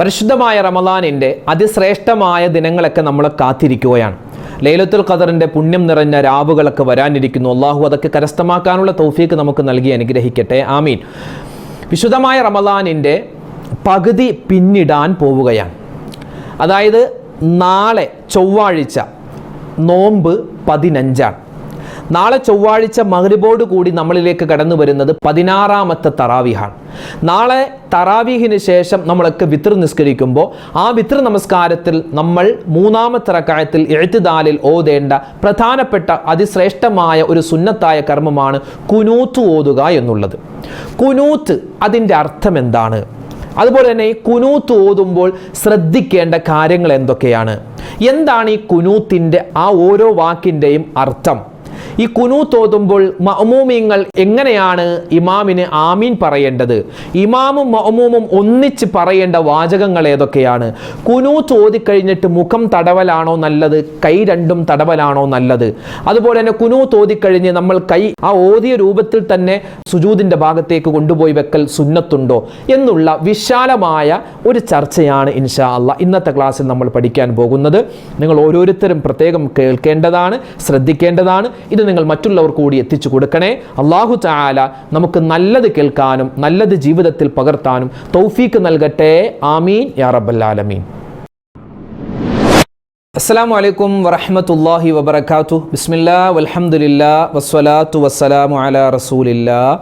പരിശുദ്ധമായ റമളാനിൻ്റെ അതിശ്രേഷ്ഠമായ ദിനങ്ങളൊക്കെ നമ്മൾ കാത്തിരിക്കുകയാണ്. ലൈലത്തുൽ ഖദറിൻ്റെ പുണ്യം നിറഞ്ഞ രാവുകളൊക്കെ വരാനിരിക്കുന്നു. അള്ളാഹു അതൊക്കെ കരസ്ഥമാക്കാനുള്ള തൗഫീക്ക് നമുക്ക് നൽകി അനുഗ്രഹിക്കട്ടെ, ആമീൻ. വിശുദ്ധമായ റമളാനിൻ്റെ പകുതി പിന്നിടാൻ പോവുകയാണ്. അതായത് നാളെ ചൊവ്വാഴ്ച നോമ്പ് 15-ആണ്. നാളെ ചൊവ്വാഴ്ച മഗ്രിബോട് കൂടി നമ്മളിലേക്ക് കടന്നു വരുന്നത് 16ാമത്തെ തറാവീഹാണ്. നാളെ തറാവീഹിന് ശേഷം നമ്മളൊക്കെ വിത്ർ നിസ്കരിക്കുമ്പോൾ ആ വിത്ർ നമസ്കാരത്തിൽ നമ്മൾ 3ാമത്തെ റക്അത്തിൽ ഇഅ്തിദാലിൽ ഓതേണ്ട പ്രധാനപ്പെട്ട അതിശ്രേഷ്ഠമായ ഒരു സുന്നത്തായ കർമ്മമാണ് കുനൂത്ത് ഓതുക എന്നുള്ളത്. കുനൂത്ത് അതിൻ്റെ അർത്ഥം എന്താണ്? അതുപോലെ തന്നെ ഈ കുനൂത്ത് ഓതുമ്പോൾ ശ്രദ്ധിക്കേണ്ട കാര്യങ്ങൾ എന്തൊക്കെയാണ്? എന്താണ് ഈ കുനൂത്തിൻ്റെ ആ ഓരോ വാക്കിൻ്റെയും അർത്ഥം? ഈ കുനൂത്ത് ഓതുമ്പോൾ മഅ്മൂമീങ്ങൾ എങ്ങനെയാണ് ഇമാമിന് ആമീൻ പറയേണ്ടത്? ഇമാമും മഅ്മൂമും ഒന്നിച്ച് പറയേണ്ട വാചകങ്ങൾ ഏതൊക്കെയാണ്? കുനൂത്ത് ഓതിക്കഴിഞ്ഞിട്ട് മുഖം തടവലാണോ നല്ലത്, കൈ രണ്ടും തടവലാണോ നല്ലത്? അതുപോലെ തന്നെ കുനൂത്ത് ഓതിക്കഴിഞ്ഞ് നമ്മൾ കൈ ആ ഓതിയ രൂപത്തിൽ തന്നെ സുജൂദിൻ്റെ ഭാഗത്തേക്ക് കൊണ്ടുപോയി വെക്കൽ സുന്നത്തുണ്ടോ എന്നുള്ള വിശാലമായ ഒരു ചർച്ചയാണ് ഇൻഷാ അല്ലാഹ് ഇന്നത്തെ ക്ലാസ്സിൽ നമ്മൾ പഠിക്കാൻ പോകുന്നത്. നിങ്ങൾ ഓരോരുത്തരും പ്രത്യേകം കേൾക്കേണ്ടതാണ്, ശ്രദ്ധിക്കേണ്ടതാണ്. ഇത് നിങ്ങൾ മറ്റുള്ളവർ കൂടി എത്തിച്ചു കൊടുക്കണേ. അല്ലാഹു തആല നമുക്ക് നല്ലത് കേൾക്കാനും നല്ലത് ജീവിതത്തിൽ പകർത്താനും തൗഫീക്ക് നൽകട്ടെ, ആമീൻ യാ റബ്ബൽ ആലമീൻ. അസ്സലാമു അലൈക്കും വറഹ്മത്തുള്ളാഹി വബറകാതുഹു. ബിസ്മില്ലാഹി വൽഹംദുലില്ലാഹി വസ്സലാത്തു വസ്സലാമു അലാ റസൂലില്ലാഹി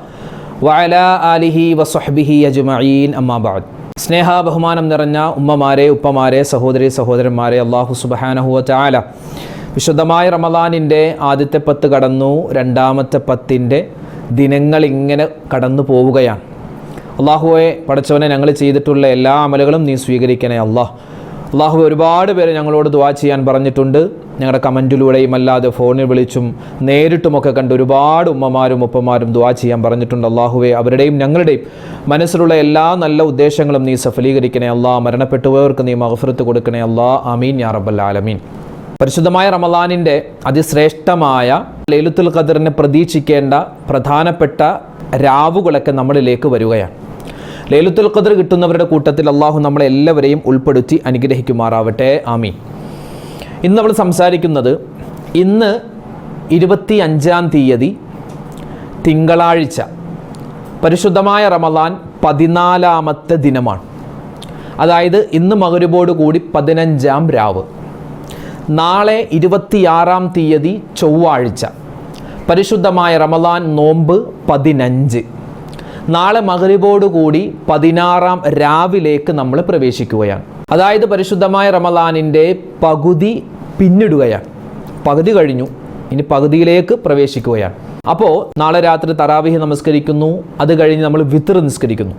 വഅലാ ആലിഹി വസ്വഹ്ബിഹി അജ്മഈൻ, അമ്മാ ബഅദ്. സ്നേഹ ബഹുമാനം നിറഞ്ഞ ഉമ്മമാരെ, ഉപ്പമാരെ, സഹോദരി സഹോദരന്മാരെ, അല്ലാഹു സുബ്ഹാനഹു വ തആല വിശുദ്ധമായ റമളാനിൻ്റെ ആദ്യത്തെ 10 കടന്നു, രണ്ടാമത്തെ 10ൻ്റെ ദിനങ്ങൾ ഇങ്ങനെ കടന്നു പോവുകയാണ്. അള്ളാഹുവെ പടച്ചവനെ, ഞങ്ങൾ ചെയ്തിട്ടുള്ള എല്ലാ അമലുകളും നീ സ്വീകരിക്കണേ അള്ളാഹു. ഒരുപാട് പേര് ഞങ്ങളോട് ദുആ ചെയ്യാൻ പറഞ്ഞിട്ടുണ്ട്. ഞങ്ങളുടെ കമൻറ്റിലൂടെയും അല്ലാതെ ഫോണിൽ വിളിച്ചും നേരിട്ടുമൊക്കെ കണ്ട് ഒരുപാട് ഉമ്മമാരും ഉപ്പമാരും ദുആ ചെയ്യാൻ പറഞ്ഞിട്ടുണ്ട്. അള്ളാഹുവെ അവരുടെയും ഞങ്ങളുടെയും മനസ്സിലുള്ള എല്ലാ നല്ല ഉദ്ദേശങ്ങളും നീ സഫലീകരിക്കണേ മരണപ്പെട്ടുപോയവർക്ക് നീ മഗ്ഫിറത്ത് കൊടുക്കണേ ആമീൻ യാ റബ്ബൽ ആലമീൻ. പരിശുദ്ധമായ റമളാനിൻ്റെ അതിശ്രേഷ്ഠമായ ലൈലത്തുൽ ഖദറിനെ പ്രതീക്ഷിക്കേണ്ട പ്രധാനപ്പെട്ട രാവുകളൊക്കെ നമ്മളിലേക്ക് വരികയാണ്. ലൈലത്തുൽ ഖദർ കിട്ടുന്നവരുടെ കൂട്ടത്തിൽ അള്ളാഹു നമ്മളെല്ലാവരെയും ഉൾപ്പെടുത്തി അനുഗ്രഹിക്കുമാറാവട്ടെ, ആമീൻ. ഇന്ന് നമ്മൾ സംസാരിക്കുന്നത് ഇന്ന് 25-ാം തീയതി തിങ്കളാഴ്ച പരിശുദ്ധമായ റമളാൻ 14ാമത്തെ ദിനമാണ്. അതായത് ഇന്ന് മഗ്രിബോട് കൂടി 15-ാം രാവ്. നാളെ 26-ാം തീയതി ചൊവ്വാഴ്ച പരിശുദ്ധമായ റമളാൻ നോമ്പ് 15. നാളെ മഗ്രിബോട് കൂടി 16-ാം രാവിലേക്ക് നമ്മൾ പ്രവേശിക്കുകയാണ്. അതായത് പരിശുദ്ധമായ റമളാനിൻ്റെ പകുതി പിന്നിടുകയാണ്. പകുതി കഴിഞ്ഞു, ഇനി പകുതിയിലേക്ക് പ്രവേശിക്കുകയാണ്. അപ്പോൾ നാളെ രാത്രി തറാവീഹ് നമസ്കരിക്കുന്നു. അത് കഴിഞ്ഞ് നമ്മൾ വിത്ർ നിസ്കരിക്കുന്നു.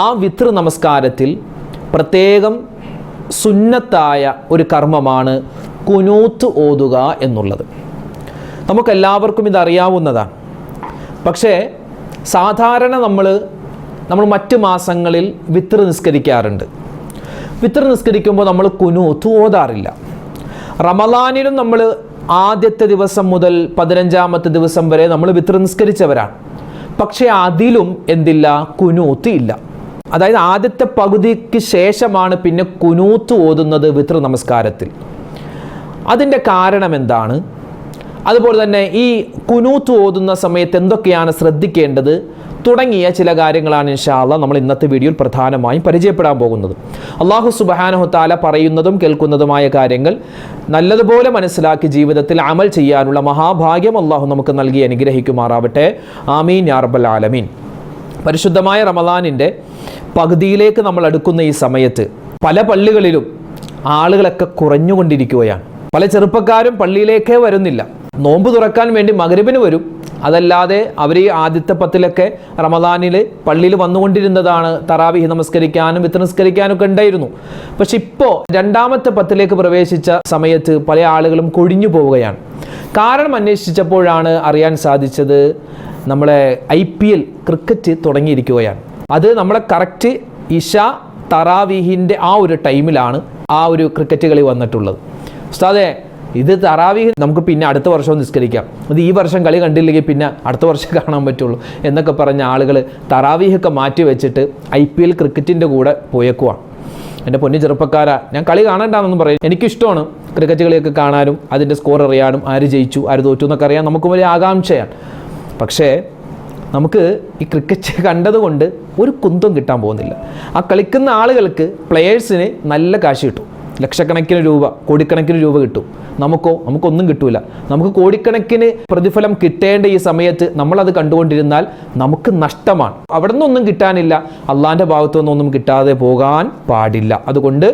ആ വിത്ർ നമസ്കാരത്തിൽ പ്രത്യേകം സുന്നത്തായ ഒരു കർമ്മമാണ് കുനൂത്ത് ഓതുക എന്നുള്ളത്. നമുക്കെല്ലാവർക്കും ഇതറിയാവുന്നതാണ്. പക്ഷേ സാധാരണ നമ്മൾ മറ്റ് മാസങ്ങളിൽ വിത്ർ നിസ്കരിക്കാറുണ്ട്. വിത്ർ നിസ്കരിക്കുമ്പോൾ നമ്മൾ കുനൂത്ത് ഓതാറില്ല. റമളാനിലും നമ്മൾ ആദ്യത്തെ ദിവസം മുതൽ 15ാമത്തെ ദിവസം വരെ നമ്മൾ വിത്ർ നിസ്കരിച്ചവരാണ്. പക്ഷേ അതിലും എന്തില്ല, കുനൂത്ത് ഇല്ല. അതായത് ആദ്യത്തെ പകുതിക്ക് ശേഷമാണ് പിന്നെ കുനൂത്ത് ഓതുന്നത് വിത്ർ നമസ്കാരത്തിൽ. അതിൻ്റെ കാരണം എന്താണ്? അതുപോലെ തന്നെ ഈ കുനൂത്ത് ഓതുന്ന സമയത്ത് എന്തൊക്കെയാണ് ശ്രദ്ധിക്കേണ്ടത് തുടങ്ങിയ ചില കാര്യങ്ങളാണ് ഇൻഷാ അല്ലാഹ് നമ്മൾ ഇന്നത്തെ വീഡിയോയിൽ പ്രധാനമായും പരിചയപ്പെടാൻ പോകുന്നത്. അല്ലാഹു സുബ്ഹാനഹു തആല പറയുന്നതും കേൾക്കുന്നതുമായ കാര്യങ്ങൾ നല്ലതുപോലെ മനസ്സിലാക്കി ജീവിതത്തിൽ അമൽ ചെയ്യാനുള്ള മഹാഭാഗ്യം അല്ലാഹു നമുക്ക് നൽകി അനുഗ്രഹിക്കുമാറാവട്ടെ, ആമീൻ യാ റബ്ബൽ ആലമീൻ. പരിശുദ്ധമായ റമളാനിൻ്റെ പകുതിയിലേക്ക് നമ്മൾ അടുക്കുന്ന ഈ സമയത്ത് പല പള്ളികളിലും ആളുകളൊക്കെ കുറഞ്ഞുകൊണ്ടിരിക്കുകയാണ്. പല ചെറുപ്പക്കാരും പള്ളിയിലേക്കേ വരുന്നില്ല. നോമ്പ് തുറക്കാൻ വേണ്ടി മഗ്രിബിന് വരും. അതല്ലാതെ അവർ ഈ ആദ്യത്തെ 10ലൊക്കെ റമളാനിൽ പള്ളിയിൽ വന്നുകൊണ്ടിരുന്നതാണ്. തറാവീഹ് നമസ്കരിക്കാനും വിത്ർ നിസ്കരിക്കാനൊക്കെ ഉണ്ടായിരുന്നു. പക്ഷെ ഇപ്പോൾ രണ്ടാമത്തെ 10ലേക്ക് പ്രവേശിച്ച സമയത്ത് പല ആളുകളും കൊഴിഞ്ഞു പോവുകയാണ്. കാരണം അന്വേഷിച്ചപ്പോഴാണ് അറിയാൻ സാധിച്ചത്, നമ്മളെ IPL ക്രിക്കറ്റ് തുടങ്ങിയിരിക്കുകയാണ്. അത് നമ്മളെ കറക്റ്റ് ഇശ തറാവീഹിൻ്റെ ആ ഒരു ടൈമിലാണ് ആ ഒരു ക്രിക്കറ്റ് കളി വന്നിട്ടുള്ളത്. ഉസ്താദേ, ഇത് തറാവീഹ് നമുക്ക് പിന്നെ അടുത്ത വർഷവും നിസ്കരിക്കാം, ഇത് ഈ വർഷം കളി കണ്ടില്ലെങ്കിൽ പിന്നെ അടുത്ത വർഷം കാണാൻ പറ്റുള്ളൂ എന്നൊക്കെ പറഞ്ഞ ആളുകൾ തറാവീഹൊക്കെ മാറ്റി വെച്ചിട്ട് IPL ക്രിക്കറ്റിൻ്റെ കൂടെ പോയേക്കുവാണ്. എൻ്റെ പൊന്നു ചെറുപ്പക്കാരാ, ഞാൻ കളി കാണണ്ടെന്നൊന്നും പറയും, എനിക്കിഷ്ടമാണ് ക്രിക്കറ്റ് കളിയൊക്കെ കാണാനും അതിൻ്റെ സ്കോർ അറിയാനും, ആര് ജയിച്ചു ആര് തോറ്റു എന്നൊക്കെ അറിയാൻ നമുക്ക് വലിയ ആകാംക്ഷയാണ്. പക്ഷേ നമുക്ക് ഈ ക്രിക്കറ്റ് കണ്ടതുകൊണ്ട് ഒരു കുന്തം കിട്ടാൻ പോകുന്നില്ല. ആ കളിക്കുന്ന ആളുകൾക്ക്, പ്ലെയേഴ്സിന് നല്ല കാശ് കിട്ടും, ലക്ഷക്കണക്കിന് രൂപ, കോടിക്കണക്കിന് രൂപ കിട്ടും. നമുക്കൊന്നും കിട്ടൂല. നമുക്ക് കോടിക്കണക്കിന് പ്രതിഫലം കിട്ടേണ്ട ഈ സമയത്ത് നമ്മളത് കണ്ടുകൊണ്ടിരുന്നാൽ നമുക്ക് നഷ്ടമാണ്. അവിടെ നിന്നൊന്നും കിട്ടാനില്ല, അള്ളാൻ്റെ ഭാഗത്തു നിന്നൊന്നും കിട്ടാതെ പോകാൻ പാടില്ല. അതുകൊണ്ട്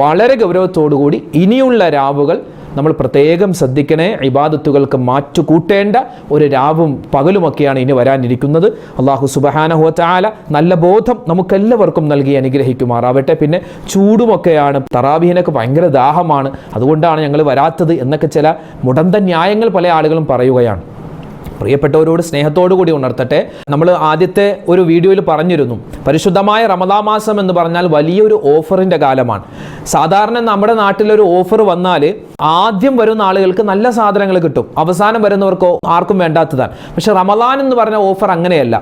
വളരെ ഗൗരവത്തോടുകൂടി ഇനിയുള്ള രാവുകൾ നമ്മൾ പ്രത്യേകം ശ്രദ്ധിക്കണേ. ഇബാദത്തുകൾക്ക് മാറ്റുകൂട്ടേണ്ട ഒരു രാവും പകലുമൊക്കെയാണ് ഇനി വരാനിരിക്കുന്നത്. അള്ളാഹു സുബ്ഹാനഹു വ തആല നല്ല ബോധം നമുക്കെല്ലാവർക്കും നൽകി അനുഗ്രഹിക്കുമാറാവട്ടെ. പിന്നെ ചൂടുമൊക്കെയാണ്, തറാവീഹിനൊക്കെ ഭയങ്കര ദാഹമാണ്, അതുകൊണ്ടാണ് ഞങ്ങൾ വരാത്തത് എന്നൊക്കെ ചില മുടന്ത ന്യായങ്ങൾ പല ആളുകളും പറയുകയാണ്. പ്രിയപ്പെട്ടവരോട് സ്നേഹത്തോടു കൂടി ഉണർത്തട്ടെ. നമ്മൾ ആദ്യത്തെ ഒരു വീഡിയോയിൽ പറഞ്ഞിരുന്നു, പരിശുദ്ധമായ റമദാൻ മാസം എന്ന് പറഞ്ഞാൽ വലിയൊരു ഓഫറിൻ്റെ കാലമാണ്. സാധാരണ നമ്മുടെ നാട്ടിലൊരു ഓഫർ വന്നാൽ ആദ്യം വരുന്ന ആളുകൾക്ക് നല്ല സാധനങ്ങൾ കിട്ടും, അവസാനം വരുന്നവർക്കോ ആർക്കും വേണ്ടാത്തതാണ്. പക്ഷെ റമദാൻ എന്ന് പറഞ്ഞ ഓഫർ അങ്ങനെയല്ല.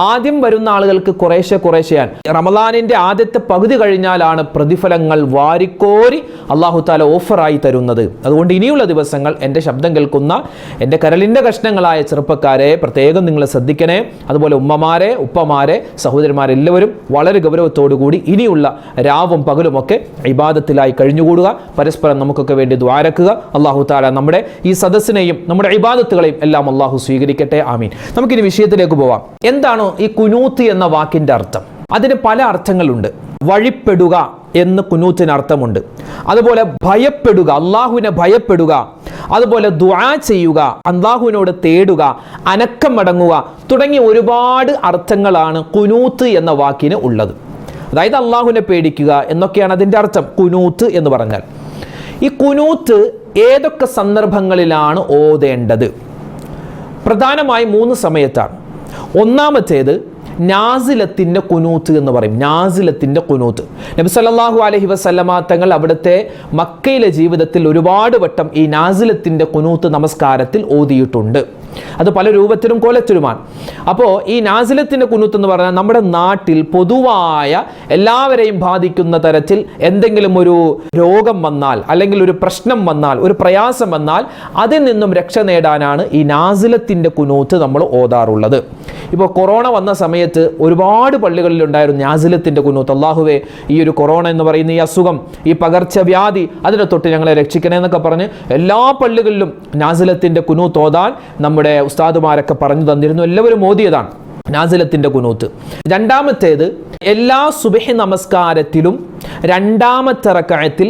ആദ്യം വരുന്ന ആളുകൾക്ക് കുറേശ്ശെയാണ്. റമദാനിൻ്റെ ആദ്യത്തെ പകുതി കഴിഞ്ഞാലാണ് പ്രതിഫലങ്ങൾ വാരിക്കോരി അല്ലാഹു തആല ഓഫറായി തരുന്നത്. അതുകൊണ്ട് ഇനിയുള്ള ദിവസങ്ങൾ എൻ്റെ ശബ്ദം കേൾക്കുന്ന എൻ്റെ കരളിൻ്റെ കഷ്ണങ്ങളായ ചെറുപ്പക്കാരെ പ്രത്യേകം നിങ്ങൾ ശ്രദ്ധിക്കണേ. അതുപോലെ ഉമ്മമാരെ, ഉപ്പമാരെ, സഹോദരന്മാരെല്ലാവരും വളരെ ഗൗരവത്തോടുകൂടി ഇനിയുള്ള രാവും പകലുമൊക്കെ ഇബാദത്തിലായി കഴിഞ്ഞുകൂടുക. പരസ്പരം നമുക്കൊക്കെ വേണ്ടി ദ്വാരക്കുക. അല്ലാഹു തആല നമ്മുടെ ഈ സദസ്സിനെയും നമ്മുടെ ഇബാദത്തുകളെയും എല്ലാം അല്ലാഹു സ്വീകരിക്കട്ടെ. ആമീൻ. നമുക്കിനി വിഷയത്തിലേക്ക് പോവാം. എന്താണ് ഈ കുനൂത്ത് എന്ന വാക്കിൻ്റെ അർത്ഥം? അതിന് പല അർത്ഥങ്ങളുണ്ട്. വഴിപ്പെടുക എന്ന് കുനൂത്തിന് അർത്ഥമുണ്ട്. അതുപോലെ ഭയപ്പെടുക, അള്ളാഹുവിനെ ഭയപ്പെടുക. അതുപോലെ ദുആ ചെയ്യുക, അള്ളാഹുവിനോട് തേടുക, അനക്കം മടങ്ങുക തുടങ്ങിയ ഒരുപാട് അർത്ഥങ്ങളാണ് കുനൂത്ത് എന്ന വാക്കിന് ഉള്ളത്. അതായത് അള്ളാഹുവിനെ പേടിക്കുക എന്നൊക്കെയാണ് അതിൻ്റെ അർത്ഥം കുനൂത്ത് എന്ന് പറഞ്ഞാൽ. ഈ കുനൂത്ത് ഏതൊക്കെ സന്ദർഭങ്ങളിലാണ് ഓതേണ്ടത്? പ്രധാനമായും 3 സമയത്താണ്. ഒന്നാമത്തേത് നാസിലത്തിൻ്റെ കുനൂത്ത് എന്ന് പറയും. നാസിലത്തിൻ്റെ കുനൂത്ത് നബി സല്ലല്ലാഹു അലൈഹി വസല്ലമ തങ്ങൾ അവിടുത്തെ മക്കയിലെ ജീവിതത്തിൽ ഒരുപാട് വട്ടം ഈ നാസിലത്തിൻ്റെ കുനൂത്ത് നമസ്കാരത്തിൽ ഓതിയിട്ടുണ്ട്. അത് പല രൂപത്തിലും കോലത്തിലുമാണ്. അപ്പോൾ ഈ നാസിലത്തിൻ്റെ കുനൂത്ത് എന്ന് പറഞ്ഞാൽ നമ്മുടെ നാട്ടിൽ പൊതുവായ എല്ലാവരെയും ബാധിക്കുന്ന തരത്തിൽ എന്തെങ്കിലും ഒരു രോഗം വന്നാൽ, അല്ലെങ്കിൽ ഒരു പ്രശ്നം വന്നാൽ, ഒരു പ്രയാസം വന്നാൽ അതിൽ നിന്നും രക്ഷ നേടാനാണ് ഈ നാസിലത്തിൻ്റെ കുനൂത്ത് നമ്മൾ ഓതാറുള്ളത്. ഇപ്പോൾ കൊറോണ വന്ന സമയത്ത് ഒരുപാട് പള്ളികളിലുണ്ടായിരുന്നു നാസിലത്തിൻ്റെ കുനൂത്ത്. അല്ലാഹുവേ, ഈ ഒരു കൊറോണ എന്ന് പറയുന്ന ഈ അസുഖം, ഈ പകർച്ചവ്യാധി, അതിനെ തൊട്ട് ഞങ്ങളെ രക്ഷിക്കണേ എന്നൊക്കെ പറഞ്ഞ് എല്ലാ പള്ളികളിലും നാസിലത്തിൻ്റെ കുനൂത്ത് ഓതാൻ നമ്മുടെ ഉസ്താദുമാരൊക്കെ പറഞ്ഞു തന്നിരുന്നു. എല്ലാവരും ഓതിയതാണ് നാസിലത്തിൻ്റെ കുനൂത്ത്. രണ്ടാമത്തേത്, എല്ലാ സുബ്ഹി നമസ്കാരത്തിലും രണ്ടാമത്തെ റക്അത്തിൽ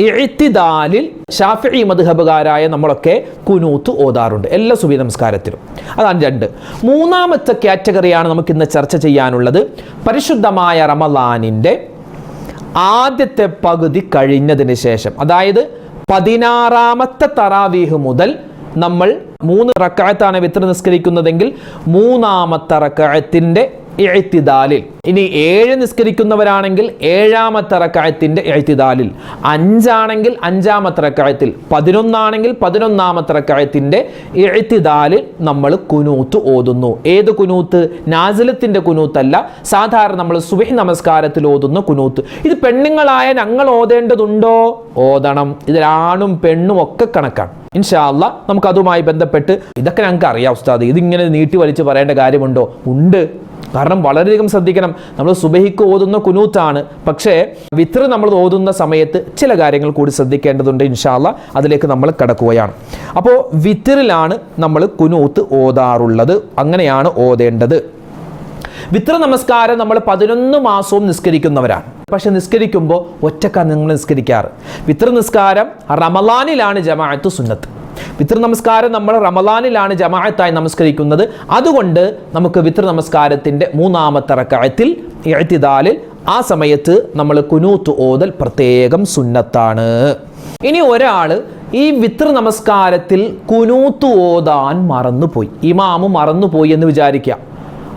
ഇഅ്തിദാലിൽ ശാഫിഈ മദ്ഹബുകാരായ നമ്മളൊക്കെ കുനൂത്ത് ഓതാറുണ്ട് എല്ലാ സുബ്ഹി നമസ്കാരത്തിലും. അതാണ് 2. മൂന്നാമത്തെ കാറ്റഗറിയാണ് നമുക്ക് ഇന്ന് ചർച്ച ചെയ്യാനുള്ളത്. പരിശുദ്ധമായ റമളാനിൻ്റെ ആദ്യത്തെ പകുതി കഴിഞ്ഞതിന് ശേഷം, അതായത് 16ാമത്തെ തറാവീഹ് മുതൽ നമ്മൾ 3 റക്അത്താണ് വിത്ർ നിസ്കരിക്കുന്നതെങ്കിൽ 3ാമത്തെ റക്അത്തിന്റെ ഇഅ്തിദാലിൽ, ഇനി 7 നിസ്കരിക്കുന്നവരാണെങ്കിൽ 7ാമത്തെ റക്അത്തിന്റെ ഇഅ്തിദാലിൽ, 5 ആണെങ്കിൽ 5ാമത്തെ റക്അത്തിൽ, 11 ആണെങ്കിൽ 11ാമത്തെ റക്അത്തിന്റെ ഇഅ്തിദാലിൽ നമ്മൾ കുനൂത്ത് ഓതുന്നു. ഏത് കുനൂത്ത്? നാസിലത്തിന്റെ കുനൂത്തല്ല, സാധാരണ നമ്മൾ സുബ്ഹി നമസ്കാരത്തിൽ ഓതുന്ന കുനൂത്ത്. ഇത് പെണ്ണുങ്ങളായ ഞങ്ങൾ ഓതേണ്ടതുണ്ടോ? ഓതണം. ഇതിൽ ആണും പെണ്ണും ഒക്കെ കണക്കാണ്. ഇൻഷാ അല്ലാഹ് നമുക്ക് അതുമായി ബന്ധപ്പെട്ട്, ഇതൊക്കെ ഞങ്ങൾക്ക് അറിയാം ഉസ്താദ്, ഇതിങ്ങനെ നീട്ടി വലിച്ച് പറയേണ്ട കാര്യമുണ്ടോ? ഉണ്ട്. കാരണം വളരെയധികം ശ്രദ്ധിക്കണം. നമ്മൾ സുബഹിക്ക് ഓതുന്ന കുനൂത്താണ്, പക്ഷേ വിത്ർ നമ്മൾ ഓതുന്ന സമയത്ത് ചില കാര്യങ്ങൾ കൂടി ശ്രദ്ധിക്കേണ്ടതുണ്ട്. ഇൻഷാ അല്ലാഹ് അതിലേക്ക് നമ്മൾ കടക്കുകയാണ്. അപ്പോൾ വിത്റിലാണ് നമ്മൾ കുനൂത്ത് ഓതാറുള്ളത്. അങ്ങനെയാണ് ഓതേണ്ടത്. വിത്ർ നമസ്കാരം നമ്മൾ 11 മാസവും നിസ്കരിക്കുന്നവരാണ്. പക്ഷെ നിസ്കരിക്കുമ്പോൾ ഒറ്റക്കാണ് നിങ്ങൾ നിസ്കരിക്കാറ്. വിത്ർ നിസ്കാരം റമളാനിലാണ് ജമാഅത്ത് സുന്നത്ത്. വിത്ർ നമസ്കാരം നമ്മൾ റമളാനിലാണ് ജമാഅത്തായി നമസ്കരിക്കുന്നത്. അതുകൊണ്ട് നമുക്ക് വിത്ർ നമസ്കാരത്തിൻ്റെ 3ാമത്തെ റക്അത്തിൽ ഇഅ്തിദാലിൽ ആ സമയത്ത് നമ്മൾ കുനൂത്ത് ഓതൽ പ്രത്യേകം സുന്നത്താണ്. ഇനി ഒരാൾ ഈ വിത്ർ നമസ്കാരത്തിൽ കുനൂത്ത് ഓതാൻ മറന്നുപോയി, ഇമാമ് മറന്നുപോയി എന്ന് വിചാരിക്കുക.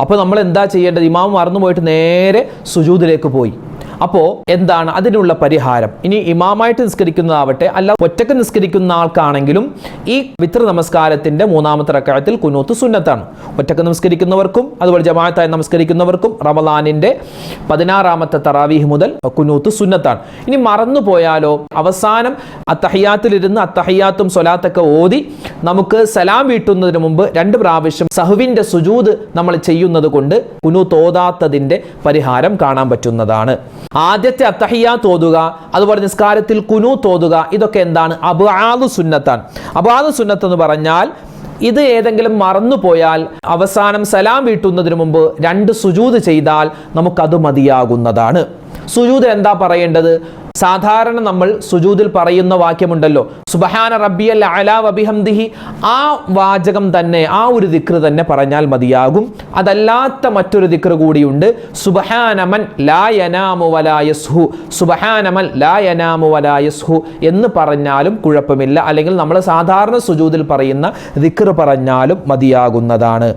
അപ്പോൾ നമ്മൾ എന്താ ചെയ്യേണ്ടത്? ഇമാം മറന്നു പോയിട്ട് നേരെ സുജൂദിലേക്ക് പോയി. അപ്പോൾ എന്താണ് അതിനുള്ള പരിഹാരം? ഇനി ഇമാമായിട്ട് നിസ്കരിക്കുന്നതാവട്ടെ അല്ല ഒറ്റക്ക് നിസ്കരിക്കുന്ന ആൾക്കാണെങ്കിലും ഈ വിത്ർ നമസ്കാരത്തിന്റെ മൂന്നാമത്തെ റക്അത്തിൽ കുനൂത്ത് സുന്നത്താണ്. ഒറ്റക്ക് നമസ്കരിക്കുന്നവർക്കും അതുപോലെ ജമാഅത്തായി നമസ്കരിക്കുന്നവർക്കും റമളാനിന്റെ 16ാമത്തെ തറാവീഹ് മുതൽ കുനൂത്ത് സുന്നത്താണ്. ഇനി മറന്നു പോയാലോ, അവസാനം അത്തഹിയാത്തിലിരുന്ന് അത്തഹിയാത്തും സ്വലാത്തൊക്കെ ഓതി നമുക്ക് സലാം വീട്ടുന്നതിന് മുമ്പ് 2 പ്രാവശ്യം സഹ്വിന്റെ സുജൂദ് നമ്മൾ ചെയ്യുന്നത് കൊണ്ട് കുനൂത്ത് ഓതാത്തതിന്റെ പരിഹാരം കാണാൻ പറ്റുന്നതാണ്. ആദ്യത്തെ അത്തഹിയാത്ത് ഓതുക, അതുപോലെ നിസ്കാരത്തിൽ കുനൂത്ത് ഓതുക, ഇതൊക്കെ എന്താണ്? അബ്ആദു സുന്നത്താണ്. അബ്ആദു സുന്നത്ത് എന്ന് പറഞ്ഞാൽ ഇത് ഏതെങ്കിലും മറന്നുപോയാൽ അവസാനം സലാം വീട്ടുന്നതിന് മുമ്പ് 2 സുജൂദ് ചെയ്താൽ നമുക്കത് മതിയാകുന്നതാണ്. സുജൂദ് എന്താ പറയേണ്ടത്? സാധാരണ നമ്മൾ സുജൂദിൽ പറയുന്ന വാക്യമുണ്ടല്ലോ, സുബ്ഹാന റബ്ബിയൽ അലാ വബിഹംദിഹി, ആ വാചകം തന്നെ, ആ ഒരു ദിക്ർ തന്നെ പറഞ്ഞാൽ മതിയാകും. അതല്ലാത്ത മറ്റൊരു ദിക്ർ കൂടിയുണ്ട്, സുബ്ഹാനമൻ ലാ യനാമു വലാ യസ്ഹു, സുബ്ഹാനമൻ ലാ യനാമു വലാ യസ്ഹു എന്ന് പറഞ്ഞാലും കുഴപ്പമില്ല. അല്ലെങ്കിൽ നമ്മൾ സാധാരണ സുജൂദിൽ പറയുന്ന ദിക്ർ പറഞ്ഞാലും മതിയാകുന്നതാണ്.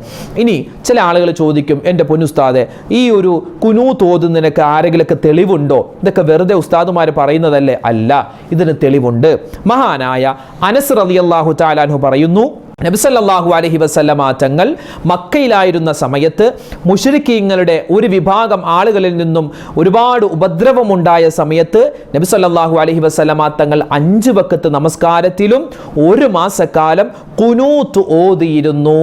ഇനി ചില ആളുകൾ ചോദിക്കും, എൻ്റെ പൊന്നുസ്താദെ, ഈ ഒരു കുനൂത്ത് ഓതുന്നതിനൊക്കെ ആരെങ്കിലൊക്കെ തെളിവുണ്ടോ? ഇതൊക്കെ വെറുതെ ഉസ്താദുമാർ പറയുന്നതല്ലേ? അല്ല, ഇതിന് തെളിവുണ്ട്. മഹാനായ അനസ് റളിയല്ലാഹു തആല അൻഹു പറയുന്നു, നബി സല്ലല്ലാഹു അലൈഹി വസല്ലമ തങ്ങൾ മക്കയിലായിരുന്ന സമയത്ത് മുശ്രിക്കീങ്ങളുടെ ഒരു വിഭാഗം ആളുകളിൽ നിന്നും ഒരുപാട് ഉപദ്രവമുണ്ടായ സമയത്ത് നബി സല്ലല്ലാഹു അലൈഹി വസല്ലമ തങ്ങൾ 5 വഖത്ത് നമസ്കാരത്തിലും 1 മാസക്കാലം ഖുനൂത്ത് ഓതിയിരുന്നു.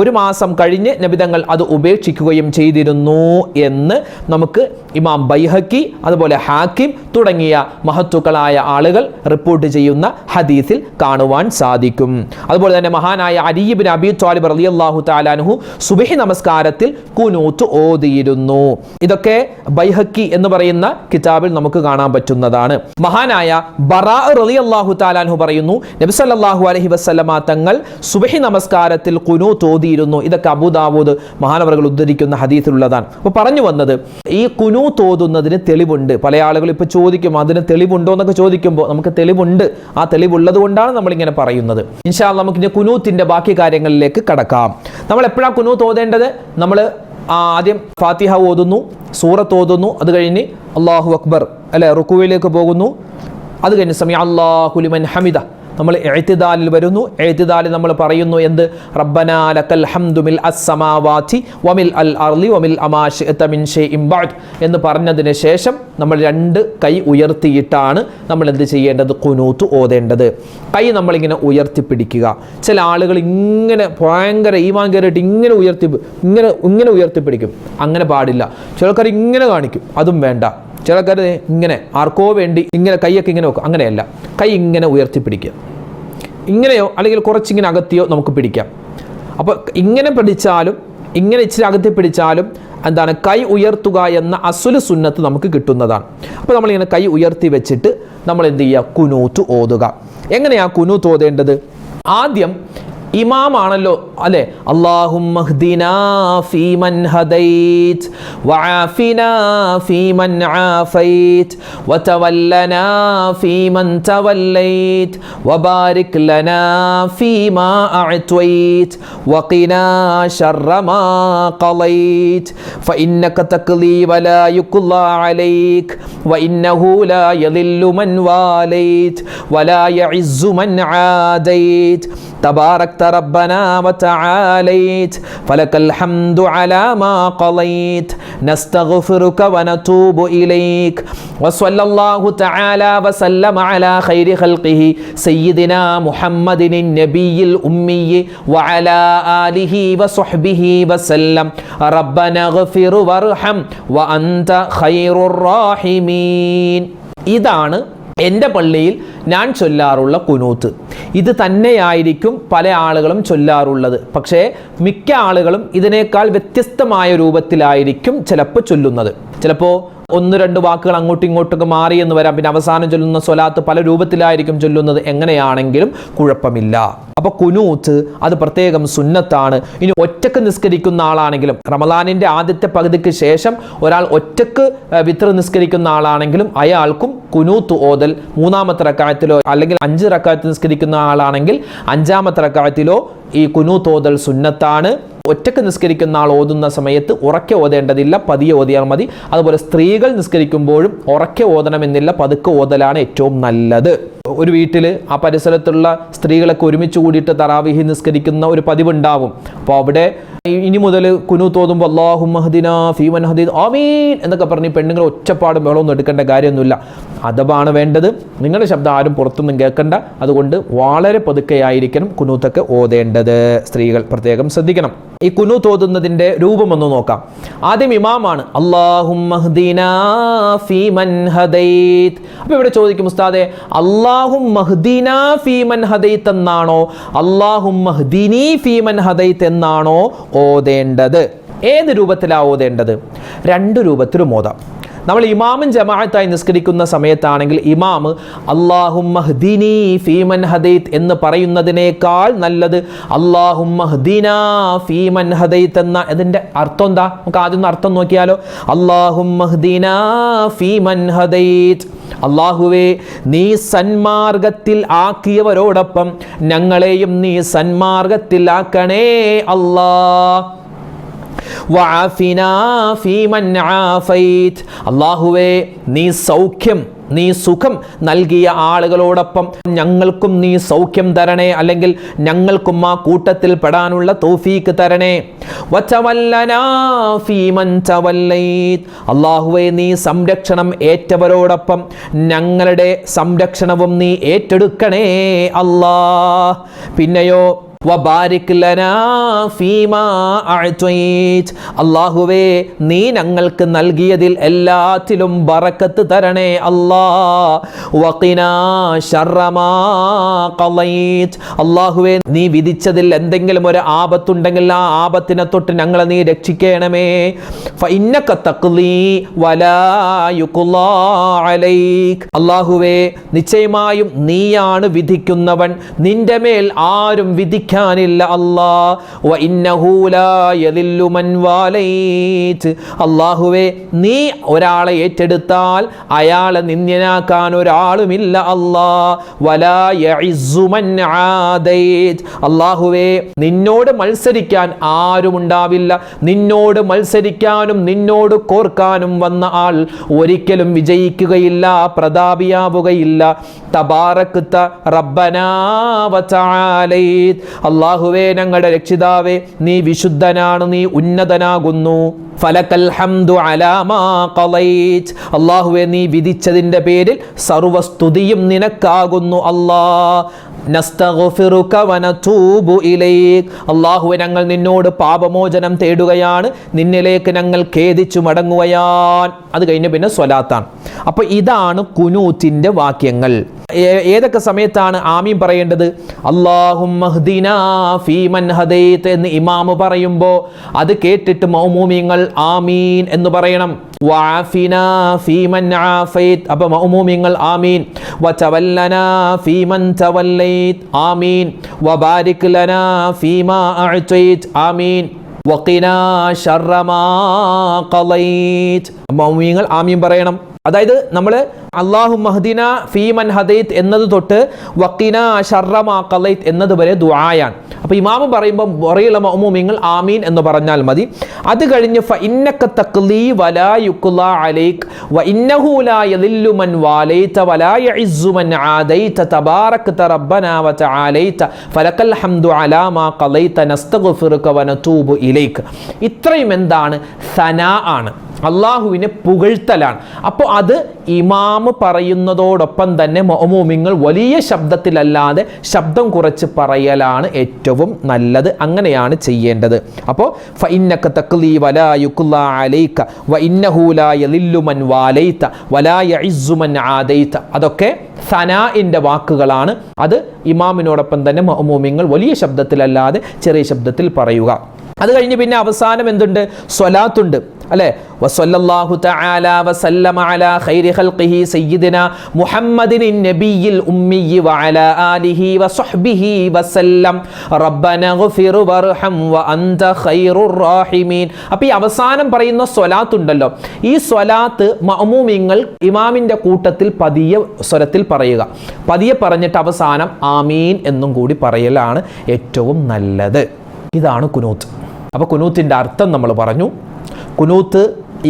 1 മാസം കഴിഞ്ഞ് നബി തങ്ങൾ അത് ഉപേക്ഷിക്കുകയും ചെയ്തിരുന്നു എന്ന് നമുക്ക് ഇമാം ബൈഹഖി അതുപോലെ ഹാക്കിം തുടങ്ങിയ മഹത്തുക്കളായ ആളുകൾ റിപ്പോർട്ട് ചെയ്യുന്ന ഹദീസിൽ കാണുവാൻ സാധിക്കും. അതുപോലെ തന്നെ മഹാനായ അലി ഇബ്നു അബീ ത്വാലിബ് റളിയല്ലാഹു തആല അൻഹു സുബ്ഹി നമസ്കാരത്തിൽ ഖുനൂത്ത് ഓതിയിരുന്നു. ഇതൊക്കെ ബൈഹഖി എന്ന് പറയുന്ന കിതാബിൽ നമുക്ക് കാണാൻ പറ്റുന്നതാണ്. മഹാനായ ബറാ റളിയല്ലാഹു തആല അൻഹു പറയുന്നു, നബി സല്ലല്ലാഹു അലൈഹി വസല്ലമ തങ്ങൾ സുബ്ഹി നമസ്കാരത്തിൽ ഖുനൂത്ത് ഓതിയിരുന്നു. ഇതൊക്കെ അബൂ ദാവൂദ് മഹാനവറുകൾ ഉദ്ധരിക്കുന്ന ഹദീസിലുള്ളതാണ്. അപ്പോൾ പറഞ്ഞു വന്നത്, ഈ ഖുനൂത്ത് ഓതുന്നതിന് തെളിവുണ്ട്. പല ആളുകൾ ഇപ്പോൾ ചോദിക്കും, അതിന് തെളിവുണ്ടോ എന്നൊക്കെ ചോദിക്കുമ്പോൾ നമുക്ക് തെളിവുണ്ട്. ആ തെളിവുള്ളത് കൊണ്ടാണ് നമ്മളിങ്ങനെ പറയുന്നത്. ഇൻഷാ അല്ലാഹ് നമുക്ക് ഇനി കുനൂത്തിന്റെ ബാക്കി കാര്യങ്ങളിലേക്ക് കടക്കാം. നമ്മൾ എപ്പോഴാണ് കുനൂത്ത് ഓതേണ്ടത്? നമ്മൾ ആദ്യം ഫാത്തിഹ ഓതുന്നു, സൂറത്ത് ഓതുന്നു, അത് കഴിഞ്ഞ് അല്ലാഹു അക്ബർ അല്ലെ റുക്കുവിലേക്ക് പോകുന്നു, അത് കഴിഞ്ഞ് സമി അല്ലാഹു ലിമൻ ഹമിദ നമ്മൾ ഇഅ്തിദാലിൽ വരുന്നു. ഇഅ്തിദാലിൽ നമ്മൾ പറയുന്നു എന്ത്? റബ്ബനാ ലക്കൽ ഹംദു മിൽ അസ്സമാവാതി വമിൽ അൽ അർളി വമിൽ അമാ ശിഅത മിൻ ഷൈഇൻ ബഅദ് എന്ന് പറഞ്ഞതിന് ശേഷം നമ്മൾ 2 കൈ ഉയർത്തിയിട്ടാണ് നമ്മൾ എന്ത് ചെയ്യേണ്ടത്? ഖുനൂത്ത് ഓതേണ്ടത്. കൈ നമ്മളിങ്ങനെ ഉയർത്തിപ്പിടിക്കുക. ചില ആളുകൾ ഇങ്ങനെ ഭയങ്കര ഈമാൻ കയറിയിട്ട് ഇങ്ങനെ ഉയർത്തിപ്പിടിക്കും. അങ്ങനെ പാടില്ല. ചിലക്കാർ ഇങ്ങനെ കാണിക്കും, അതും വേണ്ട. ചിലക്കാർ ഇങ്ങനെ ആർക്കോ വേണ്ടി ഇങ്ങനെ കൈയൊക്കെ ഇങ്ങനെ വെക്കും. അങ്ങനെയല്ല, കൈ ഇങ്ങനെ ഉയർത്തിപ്പിടിക്കുക. ഇങ്ങനെയോ അല്ലെങ്കിൽ കുറച്ചിങ്ങനെ അകത്തിയോ നമുക്ക് പിടിക്കാം. അപ്പോൾ ഇങ്ങനെ പിടിച്ചാലും ഇങ്ങനെ ഇച്ചിരി അകത്തി പിടിച്ചാലും എന്താണ്? കൈ ഉയർത്തുക എന്ന അസുല സുന്നത്ത് നമുക്ക് കിട്ടുന്നതാണ്. അപ്പോൾ നമ്മളിങ്ങനെ കൈ ഉയർത്തി വെച്ചിട്ട് നമ്മൾ എന്ത് ചെയ്യുക? കുനൂത്ത് ഓതുക. എങ്ങനെയാ കുനൂത്ത് ഓതേണ്ടത്? ആദ്യം ഇമാമാണല്ലോ അല്ലേ, അല്ലാഹുമ്മ ഹ്ദിനാ ഫീമൻ ഹദൈത് വആഫിനാ ഫീമൻ ആഫൈത് വതവല്ലനാ ഫീമൻ തവല്ലൈത് വബാരിക് ലനാ ഫീമാ അഅ്തൈത് വഖിനാ ശർറ മാ ഖളൈത് ഫഇന്നക തഖ്ലി വലാ യുഖ്ളാ അലൈക് വഇന്നഹു ലാ യളില്ലു മൻ വാലൈത് വലാ യഇസ്സു മൻ ആദൈത് തബാരക്ത ربنا وتعاليت فلك الحمد على ما قضيت نستغفرك ونتوب إليك وصلى الله تعالى وسلم على خير خلقه سيدنا محمد النبي الأمي وعلى آله وصحبه وسلم ربنا اغفر وارحم وأنت خير الراحمين. ഇതാണ് എൻ്റെ പള്ളിയിൽ ഞാൻ ചൊല്ലാറുള്ള കുനൂത്ത്. ഇത് തന്നെയായിരിക്കും പല ആളുകളും ചൊല്ലാറുള്ളത്. പക്ഷേ മിക്ക ആളുകളും ഇതിനേക്കാൾ വ്യത്യസ്തമായ രൂപത്തിലായിരിക്കും ചിലപ്പോൾ ചൊല്ലുന്നത്. ചിലപ്പോൾ 1-2 വാക്കുകൾ അങ്ങോട്ടും ഇങ്ങോട്ടൊക്കെ മാറി എന്ന് വരാം. പിന്നെ അവസാനം ചൊല്ലുന്ന സ്വലാത്ത് പല രൂപത്തിലായിരിക്കും ചൊല്ലുന്നത്. എങ്ങനെയാണെങ്കിലും കുഴപ്പമില്ല. അപ്പോൾ കുനൂത്ത് അത് പ്രത്യേകം സുന്നത്താണ്. ഇനി ഒറ്റക്ക് നിസ്കരിക്കുന്ന ആളാണെങ്കിലും, റമളാനിൻ്റെ ആദ്യത്തെ പകുതിക്ക് ശേഷം ഒരാൾ ഒറ്റക്ക് വിത്ർ നിസ്കരിക്കുന്ന ആളാണെങ്കിലും അയാൾക്കും കുനൂത്ത് ഓതൽ 3-ാമത്തെ റക്അത്തിലോ അല്ലെങ്കിൽ 5 റക്അത്ത് നിസ്കരിക്കുന്ന ആളാണെങ്കിൽ 5-ാമത്തെ റക്അത്തിലോ ഈ കുനൂത്ത് ഓതൽ സുന്നത്താണ്. ഒറ്റക്ക് നിസ്കരിക്കുന്ന ആൾ ഓതുന്ന സമയത്ത് ഉറക്കെ ഓതേണ്ടതില്ല, പതിയെ ഓതിയാൽ മതി. അതുപോലെ സ്ത്രീകൾ നിസ്കരിക്കുമ്പോഴും ഉറക്കെ ഓതണമെന്നില്ല, പതുക്കെ ഓതലാണ് ഏറ്റവും നല്ലത്. ഒരു വീട്ടിൽ ആ പരിസരത്തുള്ള സ്ത്രീകളൊക്കെ ഒരുമിച്ച് കൂടിയിട്ട് തറാവീഹ് നിസ്കരിക്കുന്ന ഒരു പതിവുണ്ടാവും. അപ്പോൾ അവിടെ ഇനി മുതൽ കുനൂത്ത് ഓതുമ്പോൾ അല്ലാഹുമ്മ ഹ്ദിനാ ഫീമൻ ഹദീത് ആമീൻ എന്നൊക്കെ പറഞ്ഞ് പെണ്ണുങ്ങൾ ഒച്ചപ്പാടും ബഹളമൊന്നും എടുക്കേണ്ട കാര്യമൊന്നുമില്ല. അദബാണ് വേണ്ടത്. നിങ്ങളുടെ ശബ്ദം ആരും പുറത്തൊന്നും കേൾക്കണ്ട. അതുകൊണ്ട് വളരെ പതുക്കെയായിരിക്കണം കുനൂത്തൊക്കെ ഓതേണ്ടത്. സ്ത്രീകൾ പ്രത്യേകം ശ്രദ്ധിക്കണം. ഈ കുനൂത്ത് ഓതുന്നതിൻ്റെ രൂപം ഒന്ന് നോക്കാം. ആദ്യം ഇമാമാണ് അല്ലാഹുമ്മ ഹ്ദിനാ ഫീമൻ ഹദൈത്. അപ്പോൾ ഇവിടെ ചോദിക്കും ഉസ്താദേ, അല്ലാഹുമ്മ ഹ്ദിനാ ഫീമൻ ഹദൈത് എന്നാണോ അല്ലാഹുമ്മ ഹ്ദിനി ഫീമൻ ഹദൈത് എന്നാണോ ഓതേണ്ടത്? ഏത് രൂപത്തിലാണ് ഓതേണ്ടത്? രണ്ട് രൂപത്തിലും ഓതാം. നമ്മൾ ഇമാമും ജമാഅത്തായി നിസ്കരിക്കുന്ന സമയത്താണെങ്കിൽ ഇമാം അല്ലാഹുമ്മ ഹ്ദിനി ഫീമൻ ഹദൈത് എന്ന് പറയുന്നതിനേക്കാൾ നല്ലത് അല്ലാഹുമ്മ ഹ്ദിനാ ഫീമൻ ഹദൈത് എന്ന. ഇതിൻ്റെ അർത്ഥം എന്താ? നമുക്ക് ആദ്യം അർത്ഥം നോക്കിയാലോ. അല്ലാഹുമ്മ ഹ്ദിനാ ഫീമൻ ഹദൈത്, അല്ലാഹുവേ നീ സന്മാർഗത്തിൽ ആക്കിയവരോടൊപ്പം ഞങ്ങളെയും നീ സന്മാർഗത്തിൽ ആക്കണേ അല്ലാഹ്. വഅഫിനാ ഫീമൻ ആഫൈത്, അല്ലാഹുവേ നീ സൗഖ്യം, നീ സുഖം നൽകിയ ആളുകളോടൊപ്പം ഞങ്ങൾക്കും നീ സൗഖ്യം തരണേ, അല്ലെങ്കിൽ ഞങ്ങൾക്കും ആ കൂട്ടത്തിൽ പെടാനുള്ള തൗഫീക്ക് തരണേ. വതവല്ലനാ ഫീമൻ തവല്ലൈത്, അല്ലാഹുവേ നീ സംരക്ഷണം ഏറ്റവരോടൊപ്പം ഞങ്ങളുടെ സംരക്ഷണവും നീ ഏറ്റെടുക്കണേ അല്ലാഹ്. പിന്നെയോ വബാരിക് ലനാ ഫീമാ അഅ്തൈത്, അല്ലാഹുവേ നീ ഞങ്ങൾക്ക് നൽകിയതിൽ എല്ലാത്തിലും ബറക്കത്ത് തരണേ അല്ലാഹ്. വഖിനാ ശർറ മാ ഖളൈത്, അല്ലാഹുവേ നീ വിധിച്ചതിൽ എന്തെങ്കിലും ഒരു ആപത്തുണ്ടെങ്കിൽ ആ ആപത്തിനെ തൊട്ട് ഞങ്ങളെ നീ രക്ഷിക്കണമേ. ഫഇന്നക തഖ്ലീ വലാ യുഖ്ലാ അലൈക്, അല്ലാഹുവേ നിശ്ചയമായും നീയാണ് വിധിക്കുന്നവൻ, നിന്റെ മേൽ ആരും വിധിക്കാനില്ല അല്ലാഹ്. വഇന്നഹു ലാ യദില്ലു മൻ വാലൈത്, അല്ലാഹുവേ നീ ഒരാളെ ഏറ്റെടുത്താൽ അയാളെ നിന്ദ്യനാക്കാൻ ഒരാളുമില്ല അല്ലാഹ്. വലാ യഇസ്സു മൻ ആദൈത്, അല്ലാഹുവേ നിന്നോട് മത്സരിക്കാൻ ആരുമുണ്ടാവില്ല. നിന്നോട് മത്സരിക്കാനും നിന്നോട് കോർക്കാനും വന്ന ആൾ ഒരിക്കലും വിജയിക്കുകയില്ല, പ്രതാപിയാവുകയില്ല. തബാറക്ത റബ്ബനാ വതആലൈത്, അല്ലാഹുവേ ഞങ്ങളുടെ രക്ഷിതാവേ നീ വിശുദ്ധനാണ്, നീ ഉന്നതനാകുന്നു. ഫലക്കൽ ഹംദു അലാ മാ ഖളൈത്, അല്ലാഹുവേ നീ വിധിച്ചതിൻ്റെ പേരിൽ സർവസ്തുതിയും നിനക്കാകുന്നു അല്ലാഹ്. നസ്തഗ്ഫിറുക വനതൂബു ഇലൈക്, അല്ലാഹുവേ ഞങ്ങൾ നിന്നോട് പാപമോചനം തേടുകയാണ്, നിന്നിലേക്ക് ഞങ്ങൾ ഖേദിച്ചു മടങ്ങുകയാണ്. അത് കഴിഞ്ഞ് പിന്നെ സ്വലാത്താണ്. അപ്പോൾ ഇതാണ് കുനൂത്തിൻ്റെ വാക്യങ്ങൾ. ഏതൊക്കെ സമയത്താണ് ആമീൻ പറയേണ്ടത്? അല്ലാഹുമ്മ ഹ്ദിനാ ഫീമൻ ഹദൈത് എന്ന് ഇമാം പറയുമ്പോൾ അത് കേട്ടിട്ട് മഅ്മൂമിങ്ങൾ ആമീൻ എന്ന് പറയണം. വഅഫിനാ ഫീമൻ ആഫൈത്, അപ്പോൾ മഅ്മൂമിങ്ങൾ ആമീൻ. വതവല്ലനാ ഫീമൻ തവല്ലൈത് ആമീൻ. വബാരിക് ലനാ ഫീമാ അഅ്തൈത് ആമീൻ. വഖിനാ ശർറ മാ ഖളൈത്, മഅ്മൂമിങ്ങൾ ആമീൻ പറയണം. അതായത് നമ്മൾ അല്ലാഹുമ്മ ഹ്ദിനാ ഫീമൻ ഹദൈത് എന്നത് തൊട്ട് വഖിനാ ശർറ മാ ഖളൈത് എന്നത് വരെ ദുആയാണ്. അപ്പോൾ ഇമാം പറയുമ്പോൾ വറയുള്ള മഅ്മൂമിങ്ങൾ ആമീൻ എന്ന് പറഞ്ഞാൽ മതി. അത് കഴിഞ്ഞ് ഫഇന്നക തഖ്ലീ വലാ യുഖ്ലാ അലൈക് വഇന്നഹു ലാ യദില്ലു മൻ വാലൈത വലാ യഇസ്സു മൻ ആദൈത തബാറക്ത റബ്ബനാ വതആലൈത ഫലക്കൽ ഹംദു അലാ മാ ഖളൈത നസ്തഗ്ഫിറുക വനതൂബു ഇലൈക്. ഇത്രയും എന്താണ്? സനാ ആണ്, അള്ളാഹുവിനെ പുകഴ്ത്തലാണ്. അപ്പോൾ അത് ഇമാം പറയുന്നതോടൊപ്പം തന്നെ മഅ്മൂമിങ്ങൾ വലിയ ശബ്ദത്തിലല്ലാതെ ശബ്ദം കുറച്ച് പറയലാണ് ഏറ്റവും നല്ലത്. അങ്ങനെയാണ് ചെയ്യേണ്ടത്. അപ്പോൾ ഫഇന്നക തഖ്ലീ വലാ യുഖ്ലാ അലൈക വഇന്നഹു ലാ യദില്ലു മൻ വാലൈത വലാ യഇസ്സു മൻ ആദൈത, അതൊക്കെ സനാഇൻ്റെ വാക്കുകളാണ്. അത് ഇമാമിനോടൊപ്പം തന്നെ മഅ്മൂമിങ്ങൾ വലിയ ശബ്ദത്തിലല്ലാതെ ചെറിയ ശബ്ദത്തിൽ പറയുക. അത് കഴിഞ്ഞ് പിന്നെ അവസാനം എന്തുണ്ട്? സ്വലാത്തുണ്ട് അല്ലേ? വസല്ലല്ലാഹു തആല വസല്ലമ അലാ ഖൈരി ഖൽഖിഹി സയ്യിദിന മുഹമ്മദിൻ നബിയിൽ ഉമ്മിയി വഅലാ ആലിഹി വസ്വഹ്ബിഹി വസല്ലം റബ്ബന ഗഫിർ വർഹം വഅൻത ഖൈറുർ റഹീമീൻ. അപ്പോൾ ഈ അവസാനം പറയുന്ന സ്വലാത്തുണ്ടല്ലോ, ഈ സ്വലാത്ത് മഅ്മൂമിങ്ങൾ ഇമാമിൻ്റെ കൂട്ടത്തിൽ പതിയെ സ്വരത്തിൽ പറയുക. പതിയെ പറഞ്ഞിട്ട് അവസാനം ആമീൻ എന്നും കൂടി പറയലാണ് ഏറ്റവും നല്ലത്. ഇതാണ് കുനൂത്ത്. അപ്പോൾ കുനൂത്തിൻ്റെ അർത്ഥം നമ്മൾ പറഞ്ഞു. കുനൂത്ത്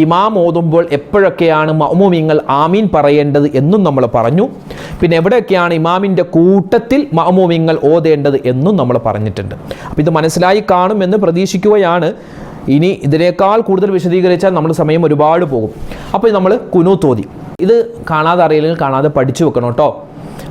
ഇമാം ഓതുമ്പോൾ എപ്പോഴൊക്കെയാണ് മഅ്മൂമീങ്ങൾ ആമീൻ പറയേണ്ടത് എന്നും നമ്മൾ പറഞ്ഞു. പിന്നെ എവിടെയൊക്കെയാണ് ഇമാമിൻ്റെ കൂട്ടത്തിൽ മഅ്മൂമീങ്ങൾ ഓതേണ്ടത് എന്നും നമ്മൾ പറഞ്ഞിട്ടുണ്ട്. അപ്പോൾ ഇത് മനസ്സിലായി കാണുമെന്ന് പ്രതീക്ഷിക്കുകയാണ്. ഇനി ഇതിനേക്കാൾ കൂടുതൽ വിശദീകരിച്ചാൽ നമ്മുടെ സമയം ഒരുപാട് പോകും. അപ്പോൾ നമ്മൾ കുനൂത്ത് ഓതി. ഇത് കാണാതെ അറിയില്ലെങ്കിൽ കാണാതെ പഠിച്ചു വെക്കണം കേട്ടോ.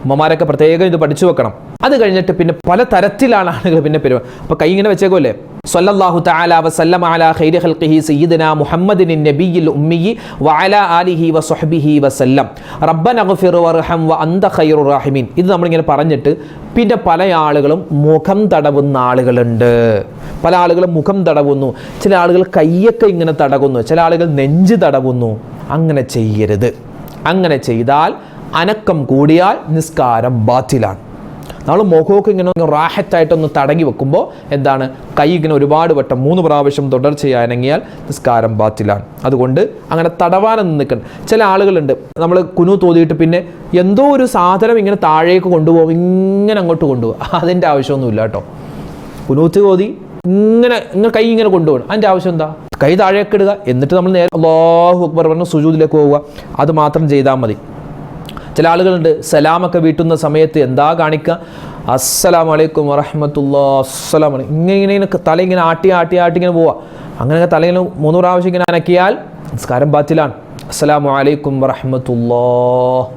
അമ്മമാരൊക്കെ പ്രത്യേകം ഇത് പഠിച്ചു വെക്കണം. അത് കഴിഞ്ഞിട്ട് പിന്നെ പല തരത്തിലാണ് ആളുകൾ പിന്നെ പെരുമാറുക. അപ്പോൾ കൈ ഇങ്ങനെ വെച്ചേക്കുമല്ലേ, സ്വല്ലല്ലാഹു തആല വസല്ലമ അലാ ഖൈരി ഖൽഖിഹി സയ്യിദിനാ മുഹമ്മദിൻ നബിയിൽ ഉമ്മിയി വഅലാ ആലിഹി വസ്വഹ്ബിഹി വസല്ലം റബ്ബനഗ്ഫിർ വർഹം വഅന്ത ഖൈറുർ റഹീമീൻ. ഇത് നമ്മളിങ്ങനെ പറഞ്ഞിട്ട് പിന്നെ പല ആളുകളും മുഖം തടവുന്ന ആളുകളുണ്ട്. പല ആളുകളും മുഖം തടവുന്നു, ചില ആളുകൾ കയ്യൊക്കെ ഇങ്ങനെ തടവുന്നു, ചില ആളുകൾ നെഞ്ച് തടവുന്നു. അങ്ങനെ ചെയ്യരുത്. അങ്ങനെ ചെയ്താൽ അനക്കം കൂടിയാൽ നിസ്കാരം ബാത്തിലാണ്. നമ്മൾ മുഖമൊക്കെ ഇങ്ങനെ റാഹത്തായിട്ടൊന്ന് തടങ്ങി വെക്കുമ്പോൾ എന്താണ്, കൈ ഇങ്ങനെ ഒരുപാട് വട്ടം 3 പ്രാവശ്യം തുടർച്ചയായി അനങ്ങിയാൽ നിസ്കാരം ബാത്തിലാണ്. അതുകൊണ്ട് അങ്ങനെ തടവാനൊന്നും നിൽക്കണം. ചില ആളുകളുണ്ട്, നമ്മൾ കുനൂത്ത് ഓതിയിട്ട് പിന്നെ എന്തോ ഒരു സാധനം ഇങ്ങനെ താഴേക്ക് കൊണ്ടുപോകും, ഇങ്ങനെ അങ്ങോട്ട് കൊണ്ടുപോകും. അതിൻ്റെ ആവശ്യമൊന്നുമില്ല കേട്ടോ. കുനൂത്ത് ഓതി ഇങ്ങനെ കൈ ഇങ്ങനെ കൊണ്ടുപോകണം. അതിൻ്റെ ആവശ്യം എന്താ? കൈ താഴേക്ക് ഇടുക, എന്നിട്ട് നമ്മൾ നേരെ അല്ലാഹു അക്ബർ പറഞ്ഞ് സുജൂദിലേക്ക് പോവുക. അത് മാത്രം ചെയ്താൽ മതി. ചില ആളുകളുണ്ട് സലാമൊക്കെ വീട്ടുന്ന സമയത്ത് എന്താ കാണിക്കുക, അസ്സലാമു അലൈക്കും വറഹ്മത്തുള്ളാഹി അസ്സലാമു അലൈക്കും ഇങ്ങനെ തല ഇങ്ങനെ ആട്ടി ഇങ്ങനെ പോവുക. അങ്ങനെയൊക്കെ തലയിൽ 3 പ്രാവശ്യം ഇങ്ങനെ അനക്കിയാൽ നിസ്കാരം ബാത്തിലാണ്. അസ്സലാമു അലൈക്കും വറഹ്മത്തുള്ളാഹി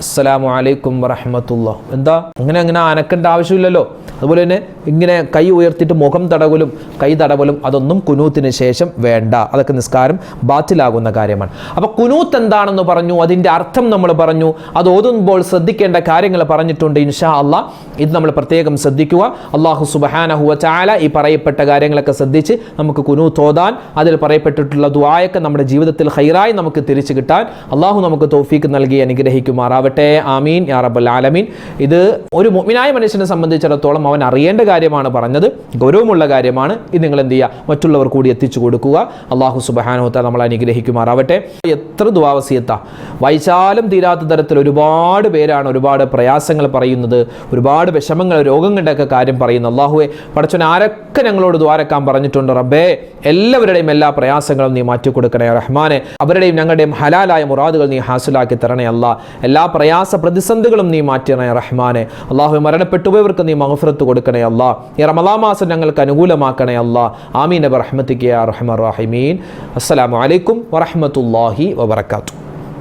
അസ്സലാമു അലൈക്കും വറഹ്മത്തുള്ളാഹി. എന്താ അങ്ങനെ അനക്കേണ്ട ആവശ്യമില്ലല്ലോ. അതുപോലെ തന്നെ ഇങ്ങനെ കൈ ഉയർത്തിയിട്ട് മുഖം തടവലും കൈ തടവലും അതൊന്നും കുനൂത്തിന് ശേഷം വേണ്ട. അതൊക്കെ നിസ്കാരം ബാത്തിലാകുന്ന കാര്യമാണ്. അപ്പോൾ കുനൂത്ത് എന്താണെന്ന് പറഞ്ഞു, അതിൻ്റെ അർത്ഥം നമ്മൾ പറഞ്ഞു, അത് ഓതുമ്പോൾ ശ്രദ്ധിക്കേണ്ട കാര്യങ്ങൾ പറഞ്ഞിട്ടുണ്ട്. ഇൻഷാ അല്ലാഹ് ഇത് നമ്മൾ പ്രത്യേകം ശ്രദ്ധിക്കുക. അല്ലാഹു സുബ്ഹാനഹു വ തആല ഈ പറയപ്പെട്ട കാര്യങ്ങളൊക്കെ ശ്രദ്ധിച്ച് നമുക്ക് കുനൂത്ത് ഓതാൻ, അതിൽ പറയപ്പെട്ടിട്ടുള്ള ദുആയൊക്കെ നമ്മുടെ ജീവിതത്തിൽ ഖൈറായി നമുക്ക് തിരിച്ചു കിട്ടാൻ അല്ലാഹു നമുക്ക് തൗഫീക്ക് നൽകി അനുഗ്രഹിക്കുമാറാവട്ടെ. ആമീൻ യാ റബ്ബൽ ആലമീൻ. ഇത് ഒരു മുഅ്മിനായ മനുഷ്യനെ സംബന്ധിച്ചിടത്തോളം അവൻ അറിയേണ്ട കാര്യമാണ് പറഞ്ഞത്, ഗൗരവമുള്ള കാര്യമാണ്. ഇത് നിങ്ങൾ എന്ത് ചെയ്യുക, മറ്റുള്ളവർ കൂടി എത്തിച്ചു കൊടുക്കുക. അല്ലാഹു സുബ്ഹാനഹു വ തആല നമ്മളെ അനുഗ്രഹിക്കുമാറാവട്ടെ. എത്ര ദുആ വസിയത്താ, വായിച്ചാലും തീരാത്ത തരത്തിൽ ഒരുപാട് പേരാണ് ഒരുപാട് പ്രയാസങ്ങൾ പറയുന്നത്, ഒരുപാട് വിഷമങ്ങൾ രോഗങ്ങളുടെയൊക്കെ കാര്യം പറയുന്നു. അല്ലാഹുവേ പടച്ചോൻ ആരൊക്കെ ഞങ്ങളോട് ദ്വാരക്കാൻ പറഞ്ഞിട്ടുണ്ട് റബ്ബേ, എല്ലാവരുടെയും എല്ലാ പ്രയാസങ്ങളും നീ മാറ്റിക്കൊടുക്കണേ റഹ്മാനെ. അവരുടെയും ഞങ്ങളുടെയും ഹലാലായ മുറാദുകൾ നീ ഹാസിലാക്കി തരണേ അല്ലാ. എല്ലാ പ്രയാസ പ്രതിസന്ധികളും നീ മാറ്റണേ റഹ്മാനെ. അല്ലാഹു മരണപ്പെട്ടുപോയവർക്ക് നീ മഗ്ഫിറത്ത് കൊടുക്കണേ അല്ലാ. ഈ റമളാൻ മാസം ഞങ്ങൾക്ക് അനുകൂലമാക്കണേ അല്ലാ. ആമീൻ ബിറഹ്മതിക യാ അർഹമർ റഹീമീൻ. അസ്സലാമു അലൈക്കും വറഹ്മത്തുള്ളാഹി വബറകാതുഹു.